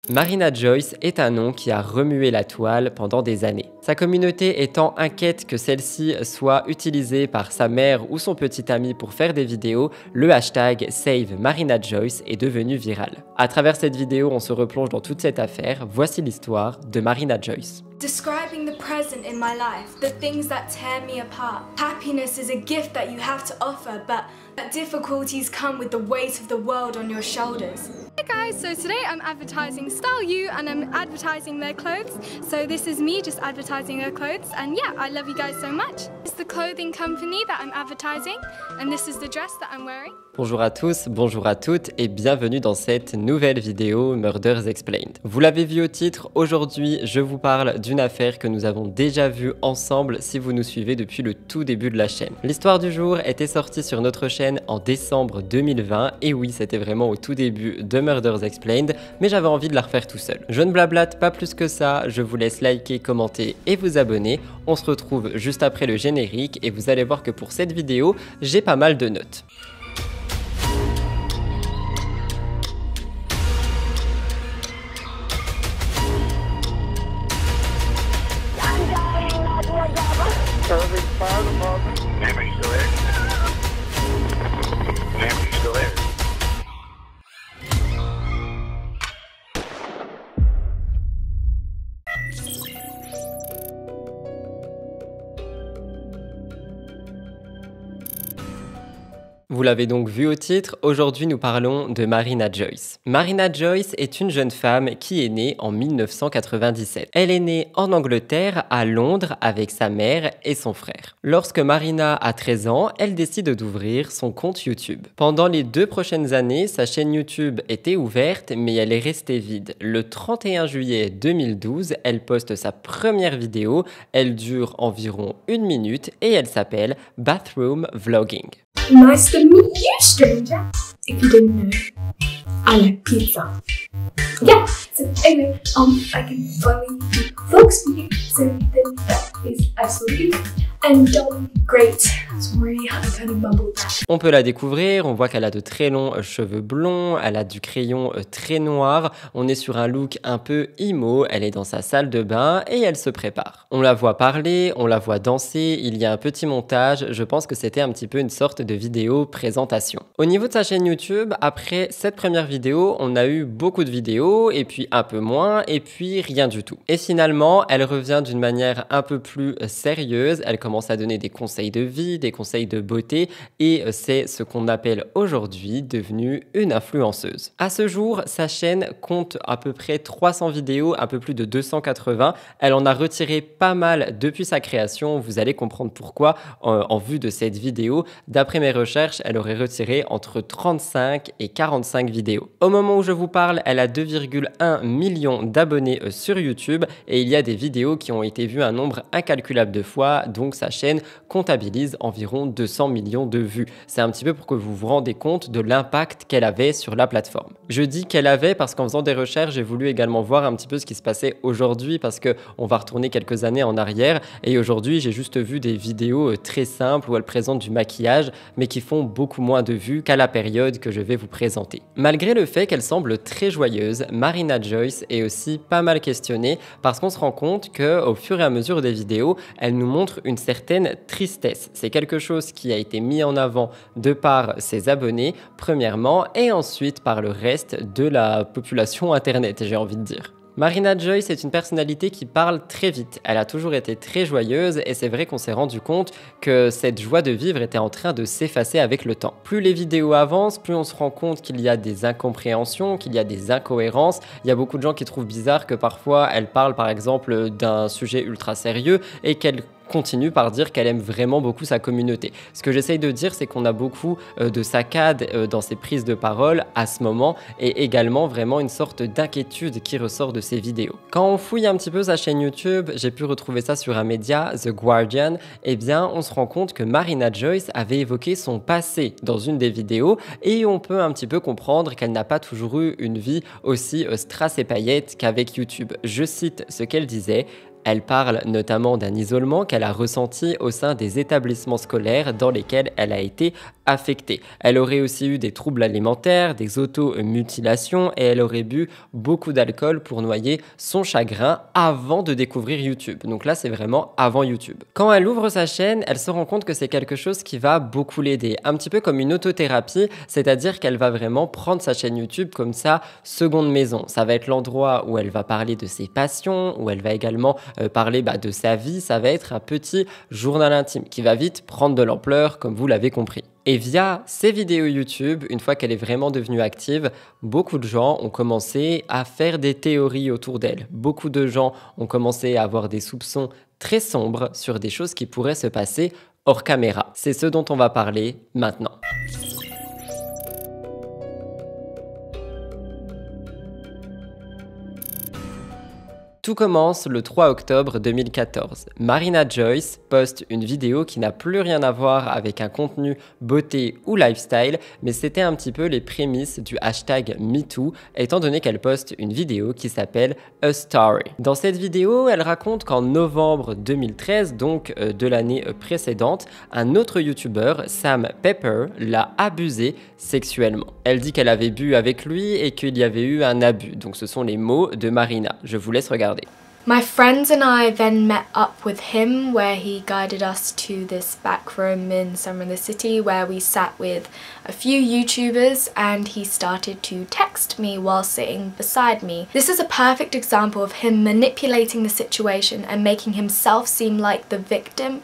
Marina Joyce est un nom qui a remué la toile pendant des années. Sa communauté étant inquiète que celle-ci soit utilisée par sa mère ou son petit ami pour faire des vidéos, le hashtag #SaveMarinaJoyce est devenu viral. À travers cette vidéo, on se replonge dans toute cette affaire. Voici l'histoire de Marina Joyce. Describing the present in my life, the things that tear me apart. Happiness is a gift that you have to offer, but difficulties come with the weight of the world on your shoulders. Hey guys, so today I'm advertising Style You and I'm advertising their clothes. So this is me just advertising their clothes and yeah, I love you guys so much. It's the clothing company that I'm advertising and this is the dress that I'm wearing. Bonjour à tous, bonjour à toutes et bienvenue dans cette nouvelle vidéo Murders Explained. Vous l'avez vu au titre, aujourd'hui je vous parle d'une affaire que nous avons déjà vue ensemble si vous nous suivez depuis le tout début de la chaîne. L'histoire du jour était sortie sur notre chaîne en décembre 2020 et oui, c'était vraiment au tout début de Murders Explained, mais j'avais envie de la refaire tout seul. Je ne blablate pas plus que ça, je vous laisse liker, commenter et vous abonner. On se retrouve juste après le générique et vous allez voir que pour cette vidéo, j'ai pas mal de notes. Vous l'avez donc vu au titre, aujourd'hui nous parlons de Marina Joyce. Marina Joyce est une jeune femme qui est née en 1997. Elle est née en Angleterre, à Londres, avec sa mère et son frère. Lorsque Marina a 13 ans, elle décide d'ouvrir son compte YouTube. Pendant les 2 prochaines années, sa chaîne YouTube était ouverte, mais elle est restée vide. Le 31 juillet 2012, elle poste sa première vidéo. Elle dure environ 1 minute et elle s'appelle Bathroom Vlogging. Nice to meet you, stranger. If you didn't know, I like pizza. Yeah, so anyway, I can finally do vlogs for you, so then that is absolutely and great. Sorry, I kind of mumbled that. On peut la découvrir, on voit qu'elle a de très longs cheveux blonds, elle a du crayon très noir, on est sur un look un peu emo, elle est dans sa salle de bain et elle se prépare. On la voit parler, on la voit danser, il y a un petit montage, je pense que c'était un petit peu une sorte de vidéo présentation. Au niveau de sa chaîne YouTube, après cette première vidéo, on a eu beaucoup de vidéos et puis un peu moins et puis rien du tout. Et finalement, elle revient d'une manière un peu plus sérieuse, elle commence à donner des conseils de vie, des conseils de beauté et c'est ce qu'on appelle aujourd'hui devenue une influenceuse. À ce jour, sa chaîne compte à peu près 300 vidéos, un peu plus de 280. Elle en a retiré pas mal depuis sa création, vous allez comprendre pourquoi en vue de cette vidéo. D'après mes recherches, elle aurait retiré entre 35 et 45 vidéos. Au moment où je vous parle, elle a 2,1 millions d'abonnés sur YouTube et il y a des vidéos qui ont été vues un nombre incalculable de fois, donc sa chaîne comptabilise environ 200 millions de vues. C'est un petit peu pour que vous vous rendez compte de l'impact qu'elle avait sur la plateforme. Je dis qu'elle avait parce qu'en faisant des recherches, j'ai voulu également voir un petit peu ce qui se passait aujourd'hui parce qu'on va retourner quelques années en arrière et aujourd'hui, j'ai juste vu des vidéos très simples où elle présente du maquillage mais qui font beaucoup moins de vues qu'à la période que je vais vous présenter. Malgré le fait qu'elle semble très joyeuse, Marina Joyce est aussi pas mal questionnée parce qu'on se rend compte qu'au fur et à mesure des vidéos, elle nous montre une certaine tristesse. C'est quelque chose qui a été mis en avant de par ses abonnés, premièrement, et ensuite par le reste de la population internet, j'ai envie de dire. Marina Joyce est une personnalité qui parle très vite. Elle a toujours été très joyeuse et c'est vrai qu'on s'est rendu compte que cette joie de vivre était en train de s'effacer avec le temps. Plus les vidéos avancent, plus on se rend compte qu'il y a des incompréhensions, qu'il y a des incohérences. Il y a beaucoup de gens qui trouvent bizarre que parfois elle parle par exemple d'un sujet ultra sérieux et qu'elle continue par dire qu'elle aime vraiment beaucoup sa communauté. Ce que j'essaye de dire, c'est qu'on a beaucoup de saccades dans ses prises de parole à ce moment et également vraiment une sorte d'inquiétude qui ressort de ses vidéos. Quand on fouille un petit peu sa chaîne YouTube, j'ai pu retrouver ça sur un média, The Guardian, eh bien on se rend compte que Marina Joyce avait évoqué son passé dans une des vidéos et on peut un petit peu comprendre qu'elle n'a pas toujours eu une vie aussi strass et paillettes qu'avec YouTube. Je cite ce qu'elle disait: Elle parle notamment d'un isolement qu'elle a ressenti au sein des établissements scolaires dans lesquels elle a été affectée. Elle aurait aussi eu des troubles alimentaires, des automutilations et elle aurait bu beaucoup d'alcool pour noyer son chagrin avant de découvrir YouTube. Donc là, c'est vraiment avant YouTube. Quand elle ouvre sa chaîne, elle se rend compte que c'est quelque chose qui va beaucoup l'aider. Un petit peu comme une autothérapie, c'est-à-dire qu'elle va vraiment prendre sa chaîne YouTube comme sa seconde maison. Ça va être l'endroit où elle va parler de ses passions, où elle va également parler de sa vie. Ça va être un petit journal intime qui va vite prendre de l'ampleur, comme vous l'avez compris. Et via ces vidéos YouTube, une fois qu'elle est vraiment devenue active, beaucoup de gens ont commencé à faire des théories autour d'elle. Beaucoup de gens ont commencé à avoir des soupçons très sombres sur des choses qui pourraient se passer hors caméra. C'est ce dont on va parler maintenant. Tout commence le 3 octobre 2014. Marina Joyce poste une vidéo qui n'a plus rien à voir avec un contenu beauté ou lifestyle, mais c'était un petit peu les prémices du hashtag MeToo, étant donné qu'elle poste une vidéo qui s'appelle A Story. Dans cette vidéo, elle raconte qu'en novembre 2013, donc de l'année précédente, un autre youtubeur, Sam Pepper, l'a abusée sexuellement. Elle dit qu'elle avait bu avec lui et qu'il y avait eu un abus. Donc ce sont les mots de Marina. Je vous laisse regarder. My friends and I then met up with him where he guided us to this back room in somewhere in the city where we sat with a few YouTubers and he started to text me while sitting beside me. This is a perfect example of him manipulating the situation and making himself seem like the victim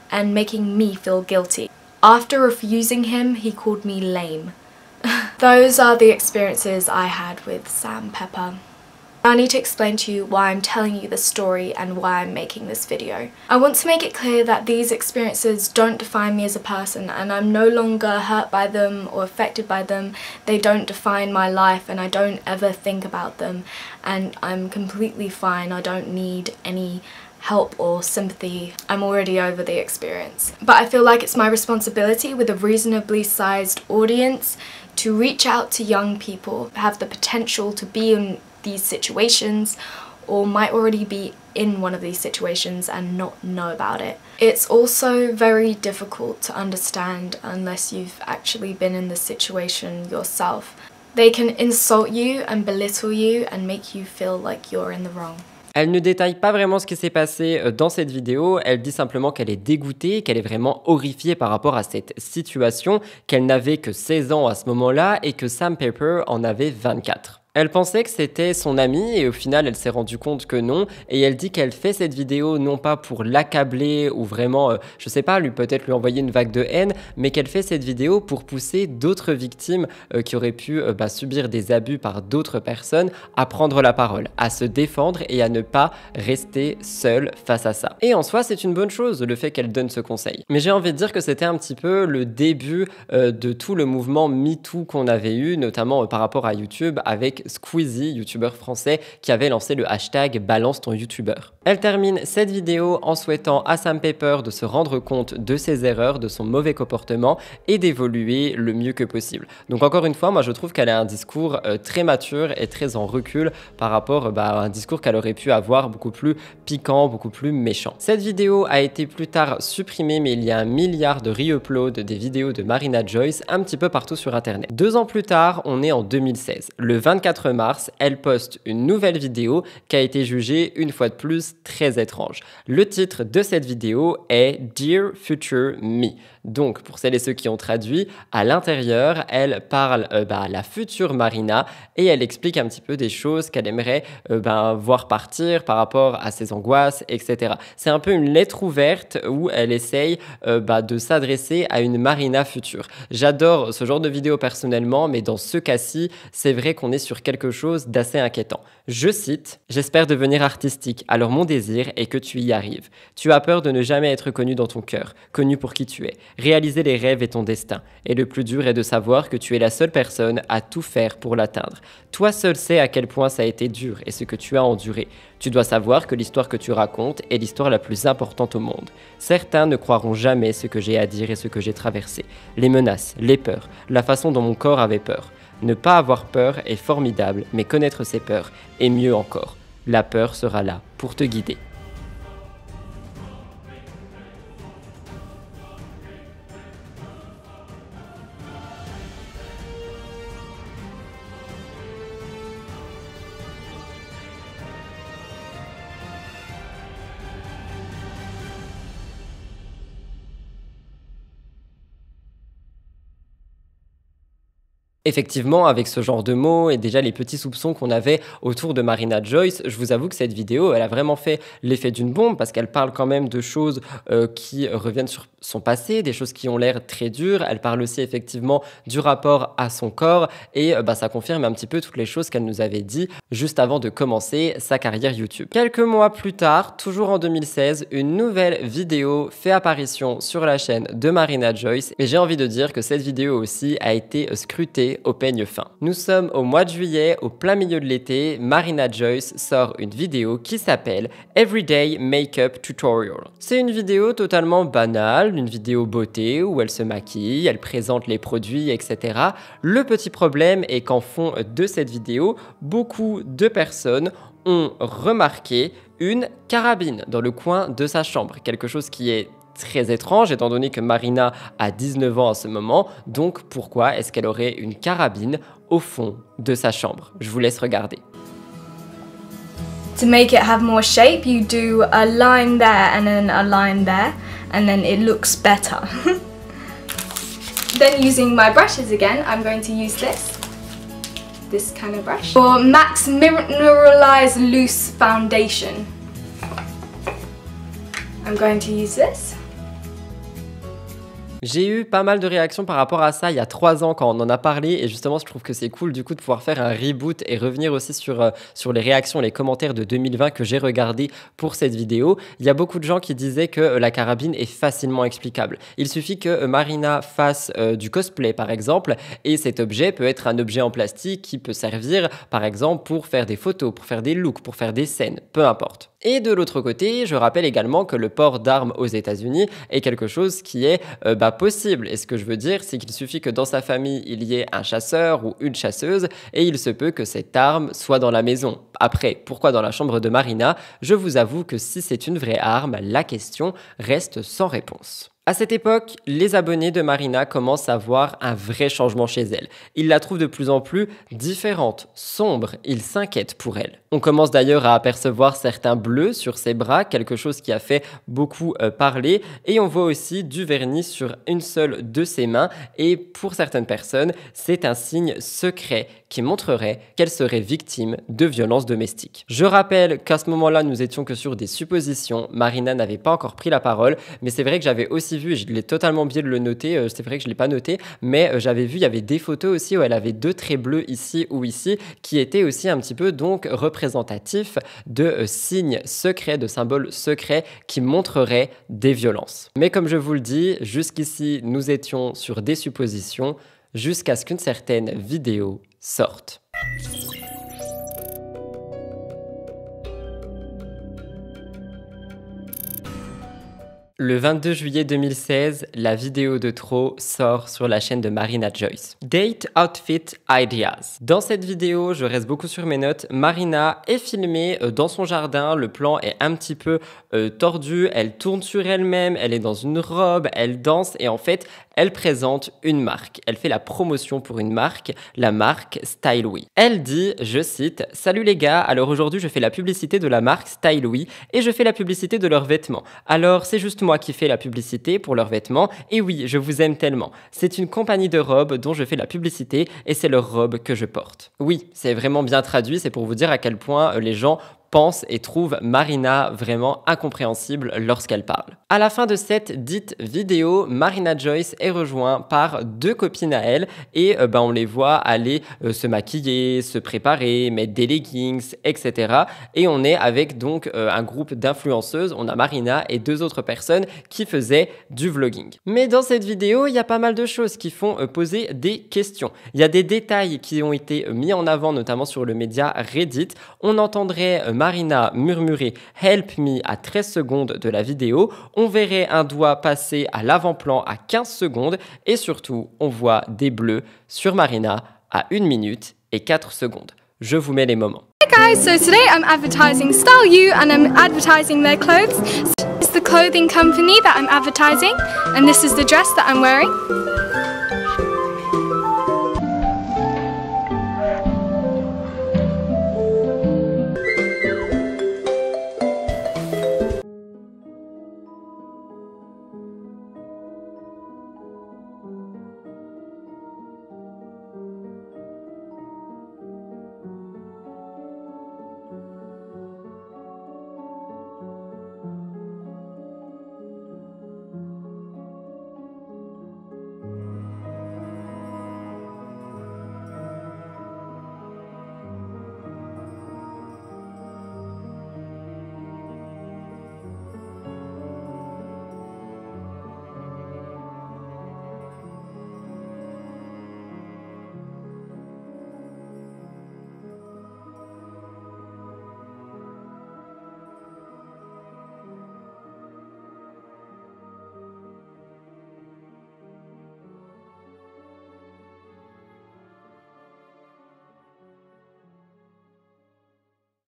and making me feel guilty. After refusing him, he called me lame. Those are the experiences I had with Sam Pepper. I need to explain to you why I'm telling you this story and why I'm making this video. I want to make it clear that these experiences don't define me as a person and I'm no longer hurt by them or affected by them. They don't define my life and I don't ever think about them and I'm completely fine. I don't need any help or sympathy. I'm already over the experience. But I feel like it's my responsibility with a reasonably sized audience to reach out to young people who have the potential to be in these situations or might already be in one of these situations and not know about it. It's also very difficult to understand unless you've actually been in the situation yourself. They can insult you and belittle you and make you feel like you're in the wrong. Elle ne détaille pas vraiment ce qui s'est passé dans cette vidéo, elle dit simplement qu'elle est dégoûtée, qu'elle est vraiment horrifiée par rapport à cette situation, qu'elle n'avait que 16 ans à ce moment-là et que Sam Pepper en avait 24. Elle pensait que c'était son ami et au final elle s'est rendue compte que non et elle dit qu'elle fait cette vidéo non pas pour l'accabler ou vraiment, je sais pas, peut-être lui envoyer une vague de haine, mais qu'elle fait cette vidéo pour pousser d'autres victimes qui auraient pu subir des abus par d'autres personnes à prendre la parole, à se défendre et à ne pas rester seule face à ça. Et en soi c'est une bonne chose le fait qu'elle donne ce conseil. Mais j'ai envie de dire que c'était un petit peu le début de tout le mouvement MeToo qu'on avait eu, notamment par rapport à YouTube avec Squeezie, youtubeur français, qui avait lancé le hashtag balance ton youtubeur. Elle termine cette vidéo en souhaitant à Sam Pepper de se rendre compte de ses erreurs, de son mauvais comportement et d'évoluer le mieux que possible. Donc encore une fois, moi je trouve qu'elle a un discours très mature et très en recul par rapport à un discours qu'elle aurait pu avoir beaucoup plus piquant, beaucoup plus méchant. Cette vidéo a été plus tard supprimée, mais il y a 1 milliard de re-uploads des vidéos de Marina Joyce un petit peu partout sur internet. 2 ans plus tard, on est en 2016. Le 24 mars, elle poste une nouvelle vidéo qui a été jugée une fois de plus très étrange. Le titre de cette vidéo est Dear Future Me. Donc, pour celles et ceux qui ont traduit, à l'intérieur, elle parle à la future Marina et elle explique un petit peu des choses qu'elle aimerait voir partir par rapport à ses angoisses, etc. C'est un peu une lettre ouverte où elle essaye de s'adresser à une Marina future. J'adore ce genre de vidéo personnellement, mais dans ce cas-ci, c'est vrai qu'on est sur quelque chose d'assez inquiétant. Je cite « J'espère devenir artistique, alors mon désir est que tu y arrives. Tu as peur de ne jamais être connu dans ton cœur, connu pour qui tu es. Réaliser les rêves est ton destin. Et le plus dur est de savoir que tu es la seule personne à tout faire pour l'atteindre. Toi seul sais à quel point ça a été dur et ce que tu as enduré. Tu dois savoir que l'histoire que tu racontes est l'histoire la plus importante au monde. Certains ne croiront jamais ce que j'ai à dire et ce que j'ai traversé. Les menaces, les peurs, la façon dont mon corps avait peur. Ne pas avoir peur est formidable, mais connaître ses peurs est mieux encore. La peur sera là pour te guider. » Effectivement, avec ce genre de mots et déjà les petits soupçons qu'on avait autour de Marina Joyce, je vous avoue que cette vidéo, elle a vraiment fait l'effet d'une bombe parce qu'elle parle quand même de choses qui reviennent sur son passé, des choses qui ont l'air très dures. Elle parle aussi effectivement du rapport à son corps et ça confirme un petit peu toutes les choses qu'elle nous avait dit juste avant de commencer sa carrière YouTube. Quelques mois plus tard, toujours en 2016, une nouvelle vidéo fait apparition sur la chaîne de Marina Joyce et j'ai envie de dire que cette vidéo aussi a été scrutée au peigne fin. Nous sommes au mois de juillet, au plein milieu de l'été, Marina Joyce sort une vidéo qui s'appelle Everyday Makeup Tutorial. C'est une vidéo totalement banale, une vidéo beauté où elle se maquille, elle présente les produits, etc. Le petit problème est qu'en fond de cette vidéo, beaucoup de personnes ont remarqué une carabine dans le coin de sa chambre, quelque chose qui est très étrange étant donné que Marina a 19 ans à ce moment, donc pourquoi est-ce qu'elle aurait une carabine au fond de sa chambre? Je vous laisse regarder. To make it have more shape, you do a line there and then a line there, and then it looks better. Then using my brushes again, I'm going to use this kind of brush, for Max Mineralize Loose Foundation. I'm going to use this. J'ai eu pas mal de réactions par rapport à ça il y a 3 ans quand on en a parlé et justement je trouve que c'est cool du coup de pouvoir faire un reboot et revenir aussi sur les réactions, les commentaires de 2020 que j'ai regardé pour cette vidéo. Il y a beaucoup de gens qui disaient que la carabine est facilement explicable. Il suffit que Marina fasse du cosplay par exemple et cet objet peut être un objet en plastique qui peut servir par exemple pour faire des photos, pour faire des looks, pour faire des scènes, peu importe. Et de l'autre côté, je rappelle également que le port d'armes aux États-Unis est quelque chose qui est possible. Et ce que je veux dire, c'est qu'il suffit que dans sa famille, il y ait un chasseur ou une chasseuse et il se peut que cette arme soit dans la maison. Après, pourquoi dans la chambre de Marina? Je vous avoue que si c'est une vraie arme, la question reste sans réponse. À cette époque, les abonnés de Marina commencent à voir un vrai changement chez elle. Ils la trouvent de plus en plus différente, sombre, ils s'inquiètent pour elle. On commence d'ailleurs à apercevoir certains bleus sur ses bras, quelque chose qui a fait beaucoup parler, et on voit aussi du vernis sur une seule de ses mains, et pour certaines personnes, c'est un signe secret qui montrerait qu'elle serait victime de violences domestiques. Je rappelle qu'à ce moment-là, nous étions que sur des suppositions, Marina n'avait pas encore pris la parole, mais c'est vrai que j'avais aussi vu, et je l'ai totalement oublié de le noter, c'est vrai que je ne l'ai pas noté, mais j'avais vu, il y avait des photos aussi où elle avait 2 traits bleus ici ou ici, qui étaient aussi un petit peu donc représentatifs de signes secrets, de symboles secrets qui montreraient des violences. Mais comme je vous le dis, jusqu'ici, nous étions sur des suppositions, jusqu'à ce qu'une certaine vidéo sorte. Le 22 juillet 2016, la vidéo de trop sort sur la chaîne de Marina Joyce. Date Outfit Ideas. Dans cette vidéo, je reste beaucoup sur mes notes, Marina est filmée dans son jardin, le plan est un petit peu tordu, elle tourne sur elle-même, elle est dans une robe, elle danse et en fait, elle présente une marque. Elle fait la promotion pour une marque, la marque Style We. Elle dit, je cite, « Salut les gars, alors aujourd'hui je fais la publicité de la marque Style We et je fais la publicité de leurs vêtements. Alors c'est juste moi qui fais la publicité pour leurs vêtements et oui, je vous aime tellement. C'est une compagnie de robes dont je fais la publicité et c'est leur robe que je porte. » Oui, c'est vraiment bien traduit, c'est pour vous dire à quel point les gens pense et trouve Marina vraiment incompréhensible lorsqu'elle parle. À la fin de cette dite vidéo, Marina Joyce est rejointe par 2 copines à elle et on les voit aller se maquiller, se préparer, mettre des leggings, etc. Et on est avec donc un groupe d'influenceuses, on a Marina et 2 autres personnes qui faisaient du vlogging. Mais dans cette vidéo, il y a pas mal de choses qui font poser des questions. Il y a des détails qui ont été mis en avant, notamment sur le média Reddit. On entendrait Marina murmurer « Help me » à 13 secondes de la vidéo, on verrait un doigt passer à l'avant-plan à 15 secondes et surtout, on voit des bleus sur Marina à 1 minute et 4 secondes. Je vous mets les moments. Hi guys, so today I'm advertising Style You and I'm advertising their clothes. It's the clothing company that I'm advertising and this is the dress that I'm wearing.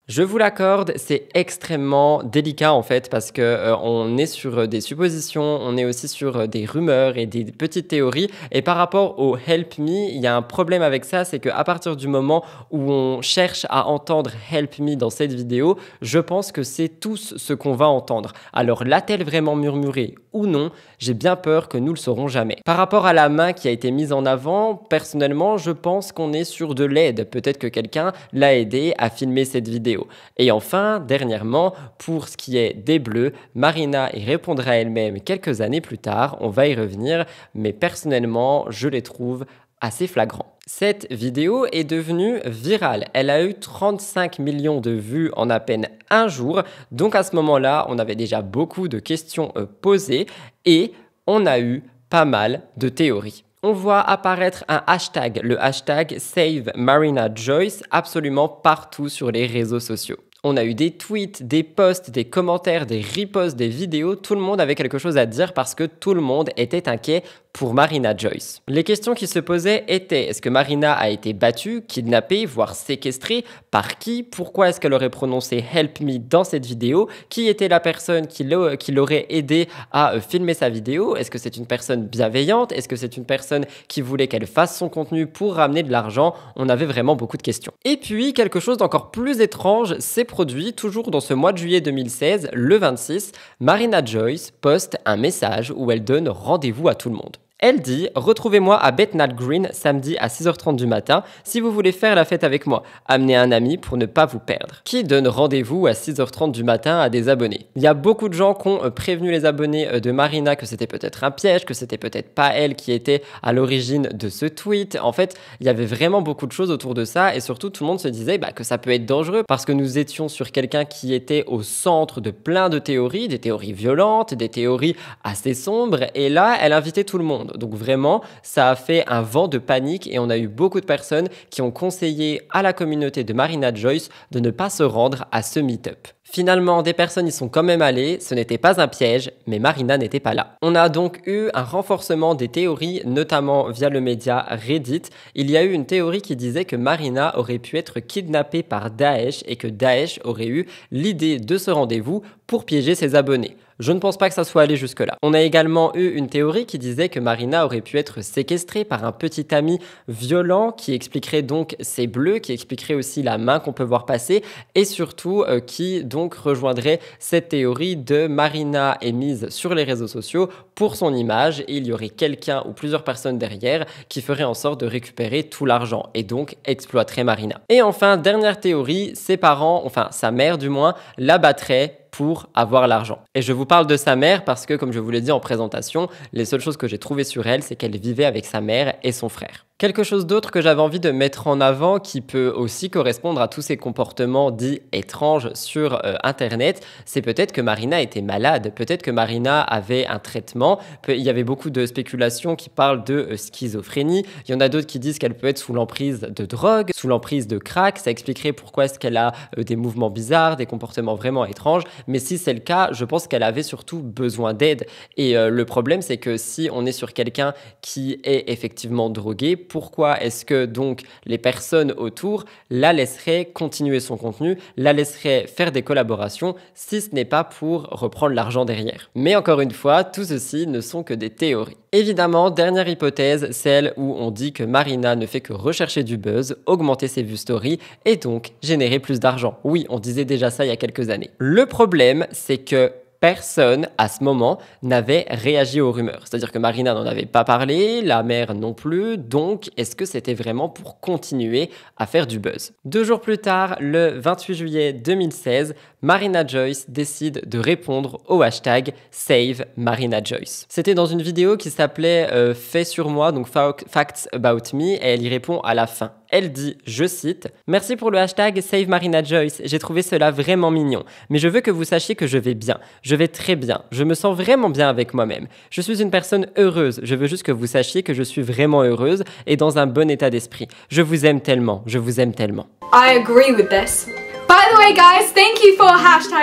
Je vous l'accorde, c'est extrêmement délicat en fait parce que on est sur des suppositions, on est aussi sur des rumeurs et des petites théories. Et par rapport au Help Me, il y a un problème avec ça, c'est qu'à partir du moment où on cherche à entendre Help Me dans cette vidéo, je pense que c'est tous ce qu'on va entendre. Alors l'a-t-elle vraiment murmuré ou non? J'ai bien peur que nous le saurons jamais. Par rapport à la main qui a été mise en avant, personnellement, je pense qu'on est sur de l'aide. Peut-être que quelqu'un l'a aidé à filmer cette vidéo. Et enfin, dernièrement, pour ce qui est des bleus, Marina y répondra elle-même quelques années plus tard. On va y revenir, mais personnellement, je les trouve assez flagrants. Cette vidéo est devenue virale. Elle a eu 35 millions de vues en à peine un jour. Donc à ce moment-là, on avait déjà beaucoup de questions posées et on a eu pas mal de théories. On voit apparaître un hashtag, le hashtag Save Marina Joyce, absolument partout sur les réseaux sociaux. On a eu des tweets, des posts, des commentaires, des reposts, des vidéos. Tout le monde avait quelque chose à dire parce que tout le monde était inquiet pour Marina Joyce. Les questions qui se posaient étaient: est-ce que Marina a été battue, kidnappée, voire séquestrée? Par qui? Pourquoi est-ce qu'elle aurait prononcé Help Me dans cette vidéo? Qui était la personne qui l'aurait aidé à filmer sa vidéo? Est-ce que c'est une personne bienveillante? Est-ce que c'est une personne qui voulait qu'elle fasse son contenu pour ramener de l'argent? On avait vraiment beaucoup de questions. Et puis, quelque chose d'encore plus étrange s'est produit toujours dans ce mois de juillet 2016, le 26. Marina Joyce poste un message où elle donne rendez-vous à tout le monde. Elle dit « Retrouvez-moi à Bethnal Green samedi à 6h30 du matin si vous voulez faire la fête avec moi. Amenez un ami pour ne pas vous perdre. » Qui donne rendez-vous à 6h30 du matin à des abonnés? Il y a beaucoup de gens qui ont prévenu les abonnés de Marina que c'était peut-être un piège, que c'était peut-être pas elle qui était à l'origine de ce tweet. En fait, il y avait vraiment beaucoup de choses autour de ça et surtout tout le monde se disait que ça peut être dangereux parce que nous étions sur quelqu'un qui était au centre de plein de théories, des théories violentes, des théories assez sombres et là, elle invitait tout le monde. Donc vraiment, ça a fait un vent de panique et on a eu beaucoup de personnes qui ont conseillé à la communauté de Marina Joyce de ne pas se rendre à ce meet-up. Finalement, des personnes y sont quand même allées, ce n'était pas un piège, mais Marina n'était pas là. On a donc eu un renforcement des théories, notamment via le média Reddit. Il y a eu une théorie qui disait que Marina aurait pu être kidnappée par Daesh et que Daesh aurait eu l'idée de ce rendez-vous pour piéger ses abonnés. Je ne pense pas que ça soit allé jusque-là. On a également eu une théorie qui disait que Marina aurait pu être séquestrée par un petit ami violent qui expliquerait donc ses bleus, qui expliquerait aussi la main qu'on peut voir passer et surtout qui donc rejoindrait cette théorie de Marina est mise sur les réseaux sociaux pour son image et il y aurait quelqu'un ou plusieurs personnes derrière qui ferait en sorte de récupérer tout l'argent et donc exploiterait Marina. Et enfin, dernière théorie, ses parents, enfin sa mère du moins, la battrait pour avoir l'argent. Et je vous parle de sa mère parce que, comme je vous l'ai dit en présentation, les seules choses que j'ai trouvées sur elle, c'est qu'elle vivait avec sa mère et son frère. Quelque chose d'autre que j'avais envie de mettre en avant qui peut aussi correspondre à tous ces comportements dits étranges sur Internet, c'est peut-être que Marina était malade, peut-être que Marina avait un traitement. Il y avait beaucoup de spéculations qui parlent de schizophrénie. Il y en a d'autres qui disent qu'elle peut être sous l'emprise de drogue, sous l'emprise de crack. Ça expliquerait pourquoi est-ce qu'elle a des mouvements bizarres, des comportements vraiment étranges. Mais si c'est le cas, je pense qu'elle avait surtout besoin d'aide. Et le problème, c'est que si on est sur quelqu'un qui est effectivement drogué, pourquoi est-ce que donc les personnes autour la laisseraient continuer son contenu, la laisseraient faire des collaborations si ce n'est pas pour reprendre l'argent derrière? Mais encore une fois, tout ceci ne sont que des théories. Évidemment, dernière hypothèse, celle où on dit que Marina ne fait que rechercher du buzz, augmenter ses vues story et donc générer plus d'argent. Oui, on disait déjà ça il y a quelques années. Le problème, c'est que personne, à ce moment, n'avait réagi aux rumeurs. C'est-à-dire que Marina n'en avait pas parlé, la mère non plus, donc est-ce que c'était vraiment pour continuer à faire du buzz? 2 jours plus tard, le 28 juillet 2016, Marina Joyce décide de répondre au hashtag Save Marina Joyce. C'était dans une vidéo qui s'appelait Fait sur moi, donc Facts About Me, et elle y répond à la fin. Elle dit, je cite, « Merci pour le hashtag Save Marina Joyce, j'ai trouvé cela vraiment mignon, mais je veux que vous sachiez que je vais bien, je vais très bien, je me sens vraiment bien avec moi-même. Je suis une personne heureuse, je veux juste que vous sachiez que je suis vraiment heureuse et dans un bon état d'esprit. Je vous aime tellement, je vous aime tellement. » I agree with this. By the way guys, thank you for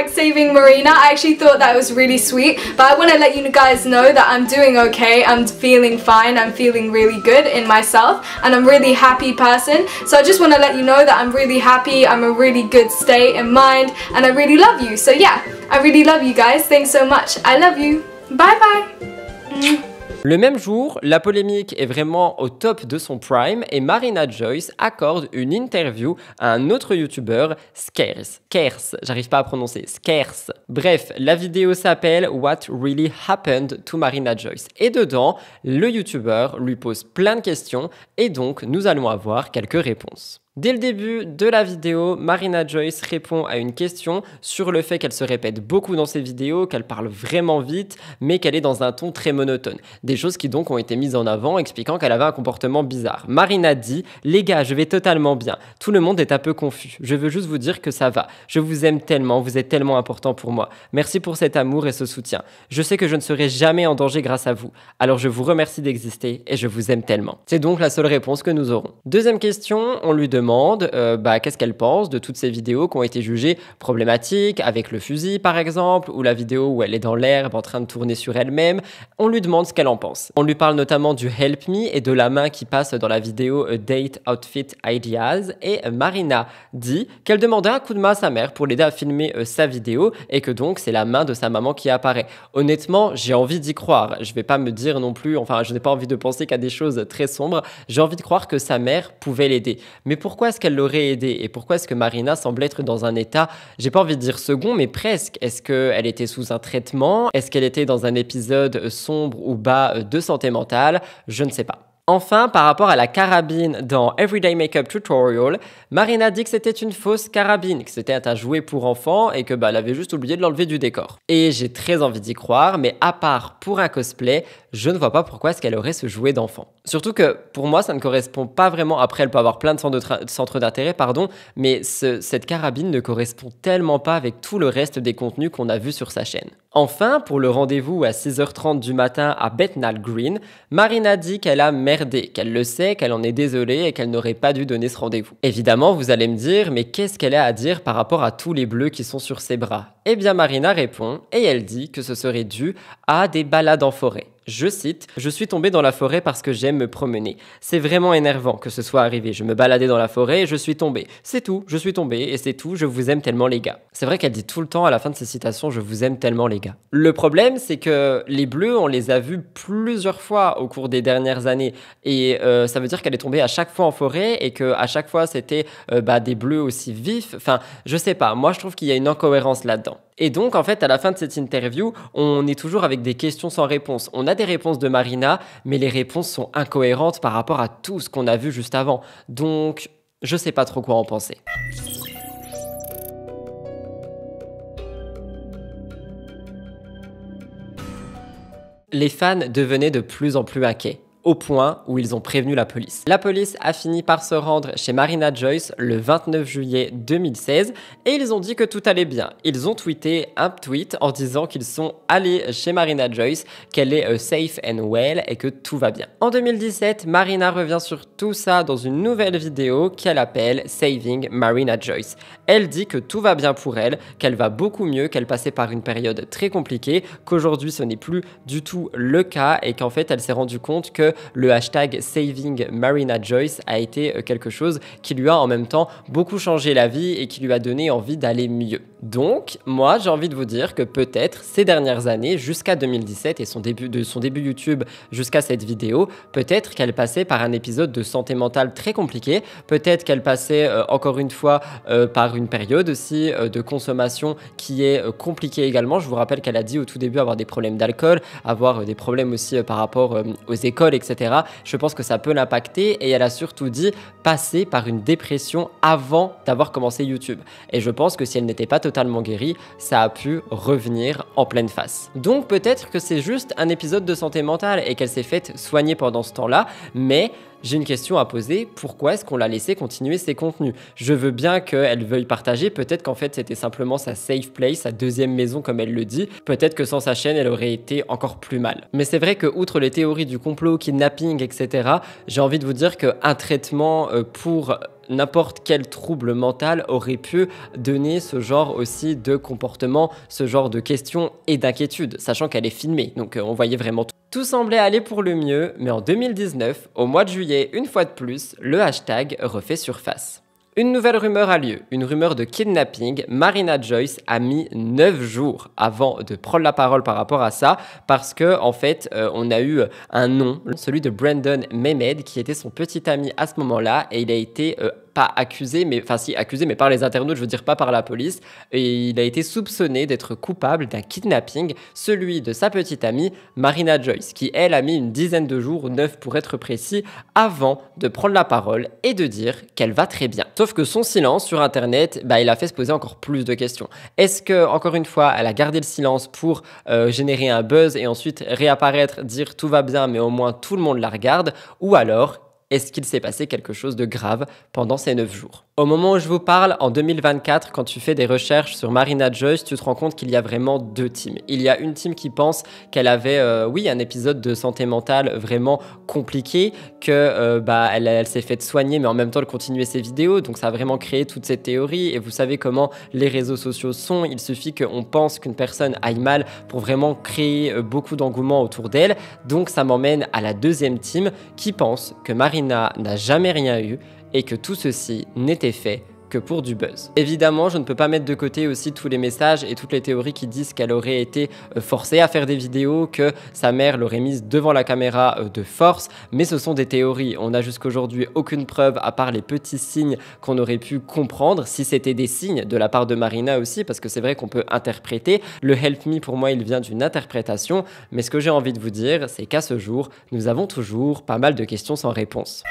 #saving Marina. I actually thought that was really sweet, but I want to let you guys know that I'm doing okay, I'm feeling fine, I'm feeling really good in myself, and I'm a really happy person. So I just want to let you know that I'm really happy, I'm a really good state in mind, and I really love you. So yeah, I really love you guys, thanks so much, I love you, bye bye. Le même jour, la polémique est vraiment au top de son prime et Marina Joyce accorde une interview à un autre youtubeur, Scarce, j'arrive pas à prononcer, Scarce. Bref, la vidéo s'appelle What Really Happened to Marina Joyce et dedans, le youtubeur lui pose plein de questions et donc nous allons avoir quelques réponses. Dès le début de la vidéo, Marina Joyce répond à une question sur le fait qu'elle se répète beaucoup dans ses vidéos, qu'elle parle vraiment vite, mais qu'elle est dans un ton très monotone. Des choses qui donc ont été mises en avant, expliquant qu'elle avait un comportement bizarre. Marina dit « Les gars, je vais totalement bien. Tout le monde est un peu confus. Je veux juste vous dire que ça va. Je vous aime tellement, vous êtes tellement important pour moi. Merci pour cet amour et ce soutien. Je sais que je ne serai jamais en danger grâce à vous. Alors je vous remercie d'exister et je vous aime tellement. » C'est donc la seule réponse que nous aurons. Deuxième question, on lui demande qu'est-ce qu'elle pense de toutes ces vidéos qui ont été jugées problématiques, avec le fusil par exemple, ou la vidéo où elle est dans l'herbe en train de tourner sur elle-même. On lui demande ce qu'elle en pense. On lui parle notamment du Help Me et de la main qui passe dans la vidéo Date Outfit Ideas, et Marina dit qu'elle demandait un coup de main à sa mère pour l'aider à filmer sa vidéo et que donc c'est la main de sa maman qui apparaît. Honnêtement, j'ai envie d'y croire. Je vais pas me dire non plus, enfin je n'ai pas envie de penser qu'à des choses très sombres. J'ai envie de croire que sa mère pouvait l'aider. Mais pourquoi est-ce qu'elle l'aurait aidé et pourquoi est-ce que Marina semble être dans un état, j'ai pas envie de dire second, mais presque. Est-ce qu'elle était sous un traitement? Est-ce qu'elle était dans un épisode sombre ou bas de santé mentale? Je ne sais pas. Enfin, par rapport à la carabine dans Everyday Makeup Tutorial, Marina dit que c'était une fausse carabine, que c'était un jouet pour enfants et que elle avait juste oublié de l'enlever du décor. Et j'ai très envie d'y croire, mais à part pour un cosplay, je ne vois pas pourquoi est-ce qu'elle aurait ce jouet d'enfant. Surtout que pour moi, ça ne correspond pas vraiment, après elle peut avoir plein de centres d'intérêt, mais cette carabine ne correspond tellement pas avec tout le reste des contenus qu'on a vus sur sa chaîne. Enfin, pour le rendez-vous à 6h30 du matin à Bethnal Green, Marina dit qu'elle a merdé, qu'elle le sait, qu'elle en est désolée et qu'elle n'aurait pas dû donner ce rendez-vous. Évidemment, vous allez me dire, mais qu'est-ce qu'elle a à dire par rapport à tous les bleus qui sont sur ses bras? Eh bien, Marina répond et elle dit que ce serait dû à des balades en forêt. Je cite, « Je suis tombée dans la forêt parce que j'aime me promener. C'est vraiment énervant que ce soit arrivé. Je me baladais dans la forêt et je suis tombée. C'est tout, je suis tombée et c'est tout, je vous aime tellement les gars. » C'est vrai qu'elle dit tout le temps à la fin de ses citations « Je vous aime tellement les gars. » Le problème, c'est que les bleus, on les a vus plusieurs fois au cours des dernières années. Et ça veut dire qu'elle est tombée à chaque fois en forêt et qu'à chaque fois, c'était des bleus aussi vifs. Enfin, je sais pas. Moi, je trouve qu'il y a une incohérence là-dedans. Et donc, en fait, à la fin de cette interview, on est toujours avec des questions sans réponse. On a des réponses de Marina, mais les réponses sont incohérentes par rapport à tout ce qu'on a vu juste avant. Donc, je sais pas trop quoi en penser. Les fans devenaient de plus en plus inquiets, au point où ils ont prévenu la police. La police a fini par se rendre chez Marina Joyce le 29 juillet 2016 et ils ont dit que tout allait bien. Ils ont tweeté un tweet en disant qu'ils sont allés chez Marina Joyce, qu'elle est safe and well et que tout va bien. En 2017, Marina revient sur tout ça dans une nouvelle vidéo qu'elle appelle Saving Marina Joyce. Elle dit que tout va bien pour elle, qu'elle va beaucoup mieux, qu'elle passait par une période très compliquée, qu'aujourd'hui ce n'est plus du tout le cas et qu'en fait elle s'est rendue compte que le hashtag Saving Marina Joyce a été quelque chose qui lui a en même temps beaucoup changé la vie et qui lui a donné envie d'aller mieux. Donc, moi, j'ai envie de vous dire que peut-être ces dernières années, jusqu'à 2017 et son début YouTube jusqu'à cette vidéo, peut-être qu'elle passait par un épisode de santé mentale très compliqué, peut-être qu'elle passait encore une fois par une période aussi de consommation qui est compliquée également. Je vous rappelle qu'elle a dit au tout début avoir des problèmes d'alcool, avoir des problèmes aussi par rapport aux écoles, etc. Je pense que ça peut l'impacter et elle a surtout dit passer par une dépression avant d'avoir commencé YouTube. Et je pense que si elle n'était pas totalement guérie, ça a pu revenir en pleine face. Donc peut-être que c'est juste un épisode de santé mentale et qu'elle s'est faite soigner pendant ce temps-là, mais j'ai une question à poser, pourquoi est-ce qu'on l'a laissé continuer ses contenus? Je veux bien qu'elle veuille partager, peut-être qu'en fait c'était simplement sa safe place, sa deuxième maison comme elle le dit, peut-être que sans sa chaîne elle aurait été encore plus mal. Mais c'est vrai que outre les théories du complot, kidnapping, etc., j'ai envie de vous dire qu'un traitement pour n'importe quel trouble mental aurait pu donner ce genre aussi de comportement, ce genre de questions et d'inquiétudes, sachant qu'elle est filmée, donc on voyait vraiment tout. Tout semblait aller pour le mieux, mais en 2019, au mois de juillet, une fois de plus, le hashtag refait surface. Une nouvelle rumeur a lieu, une rumeur de kidnapping. Marina Joyce a mis 9 jours avant de prendre la parole par rapport à ça, parce que en fait, on a eu un nom, celui de Brandon Mehmed, qui était son petit ami à ce moment-là, et il a été pas accusé, mais enfin si accusé, mais par les internautes, je veux dire pas par la police, et il a été soupçonné d'être coupable d'un kidnapping, celui de sa petite amie Marina Joyce, qui elle a mis une dizaine de jours, 9 pour être précis, avant de prendre la parole et de dire qu'elle va très bien. Sauf que son silence sur internet, il a fait se poser encore plus de questions. Est-ce que, encore une fois, elle a gardé le silence pour générer un buzz et ensuite réapparaître, dire tout va bien, mais au moins tout le monde la regarde, ou alors est-ce qu'il s'est passé quelque chose de grave pendant ces 9 jours? Au moment où je vous parle, en 2024, quand tu fais des recherches sur Marina Joyce, tu te rends compte qu'il y a vraiment 2 teams. Il y a une team qui pense qu'elle avait, un épisode de santé mentale vraiment compliqué, que elle s'est fait soigner, mais en même temps elle continuait ses vidéos, donc ça a vraiment créé toute cette théorie. Et vous savez comment les réseaux sociaux sont, il suffit qu'on pense qu'une personne aille mal pour vraiment créer beaucoup d'engouement autour d'elle. Donc ça m'emmène à la 2e team qui pense que Marina n'a jamais rien eu et que tout ceci n'était fait que pour du buzz. Évidemment, je ne peux pas mettre de côté aussi tous les messages et toutes les théories qui disent qu'elle aurait été forcée à faire des vidéos, que sa mère l'aurait mise devant la caméra de force, mais ce sont des théories. On n'a jusqu'aujourd'hui aucune preuve à part les petits signes qu'on aurait pu comprendre, si c'était des signes de la part de Marina aussi, parce que c'est vrai qu'on peut interpréter. Le Help Me, pour moi, il vient d'une interprétation, mais ce que j'ai envie de vous dire, c'est qu'à ce jour, nous avons toujours pas mal de questions sans réponse.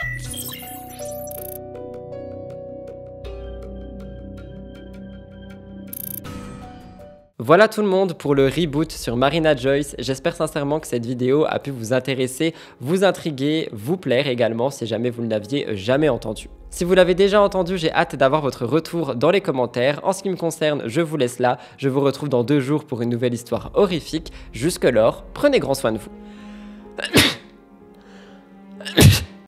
Voilà tout le monde pour le reboot sur Marina Joyce. J'espère sincèrement que cette vidéo a pu vous intéresser, vous intriguer, vous plaire également si jamais vous ne l'aviez jamais entendu. Si vous l'avez déjà entendu, j'ai hâte d'avoir votre retour dans les commentaires. En ce qui me concerne, je vous laisse là. Je vous retrouve dans 2 jours pour une nouvelle histoire horrifique. Jusque-lors, prenez grand soin de vous.